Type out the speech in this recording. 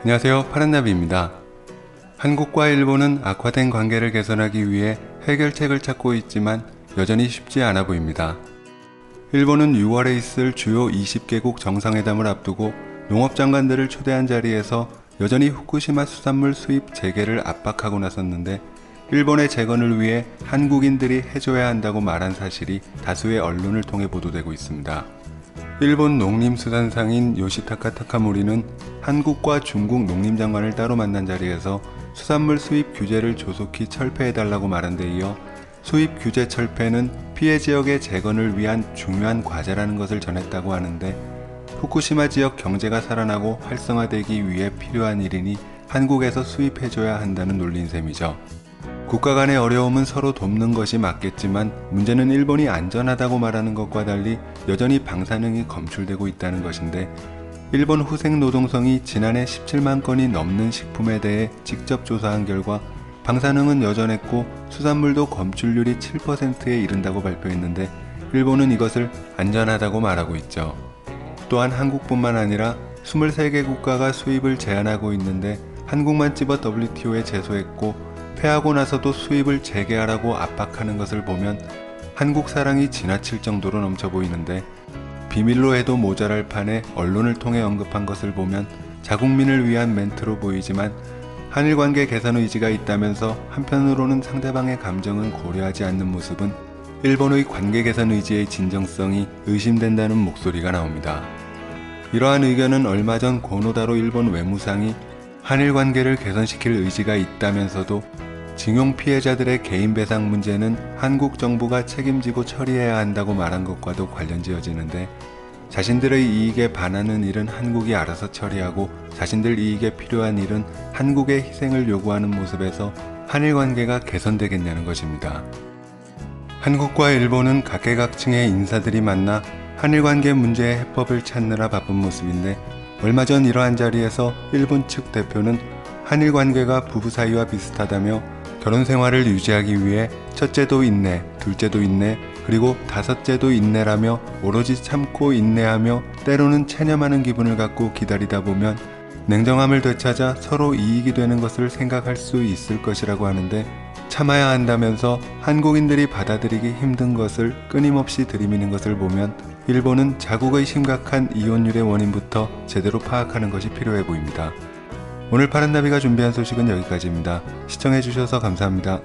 안녕하세요, 파란나비입니다. 한국과 일본은 악화된 관계를 개선하기 위해 해결책을 찾고 있지만 여전히 쉽지 않아 보입니다. 일본은 6월에 있을 주요 20개국 정상회담을 앞두고 농업장관들을 초대한 자리에서 여전히 후쿠시마 수산물 수입 재개를 압박하고 나섰는데, 일본의 재건을 위해 한국인들이 해줘야 한다고 말한 사실이 다수의 언론을 통해 보도되고 있습니다. 일본 농림수산상인 요시타카 타카모리는 한국과 중국 농림장관을 따로 만난 자리에서 수산물 수입 규제를 조속히 철폐해달라고 말한 데 이어 수입 규제 철폐는 피해 지역의 재건을 위한 중요한 과제라는 것을 전했다고 하는데, 후쿠시마 지역 경제가 살아나고 활성화되기 위해 필요한 일이니 한국에서 수입해줘야 한다는 논리인 셈이죠. 국가 간의 어려움은 서로 돕는 것이 맞겠지만, 문제는 일본이 안전하다고 말하는 것과 달리 여전히 방사능이 검출되고 있다는 것인데, 일본 후생노동성이 지난해 17만 건이 넘는 식품에 대해 직접 조사한 결과 방사능은 여전했고 수산물도 검출률이 7%에 이른다고 발표했는데, 일본은 이것을 안전하다고 말하고 있죠. 또한 한국뿐만 아니라 23개 국가가 수입을 제한하고 있는데, 한국만 집어 WTO에 제소했고 패하고 나서도 수입을 재개하라고 압박하는 것을 보면 한국 사랑이 지나칠 정도로 넘쳐 보이는데, 비밀로 해도 모자랄 판에 언론을 통해 언급한 것을 보면 자국민을 위한 멘트로 보이지만, 한일관계 개선 의지가 있다면서 한편으로는 상대방의 감정은 고려하지 않는 모습은 일본의 관계 개선 의지의 진정성이 의심된다는 목소리가 나옵니다. 이러한 의견은 얼마 전 고노다로 일본 외무상이 한일 관계를 개선시킬 의지가 있다면서도 징용 피해자들의 개인 배상 문제는 한국 정부가 책임지고 처리해야 한다고 말한 것과도 관련지어지는데, 자신들의 이익에 반하는 일은 한국이 알아서 처리하고 자신들 이익에 필요한 일은 한국의 희생을 요구하는 모습에서 한일 관계가 개선되겠냐는 것입니다. 한국과 일본은 각계각층의 인사들이 만나 한일 관계 문제의 해법을 찾느라 바쁜 모습인데, 얼마 전 이러한 자리에서 일본 측 대표는 한일 관계가 부부 사이와 비슷하다며 결혼 생활을 유지하기 위해 첫째도 인내, 둘째도 인내, 그리고 다섯째도 인내라며 오로지 참고 인내하며 때로는 체념하는 기분을 갖고 기다리다 보면 냉정함을 되찾아 서로 이익이 되는 것을 생각할 수 있을 것이라고 하는데, 참아야 한다면서 한국인들이 받아들이기 힘든 것을 끊임없이 들이미는 것을 보면 일본은 자국의 심각한 이혼율의 원인부터 제대로 파악하는 것이 필요해 보입니다. 오늘 파란나비가 준비한 소식은 여기까지입니다. 시청해주셔서 감사합니다.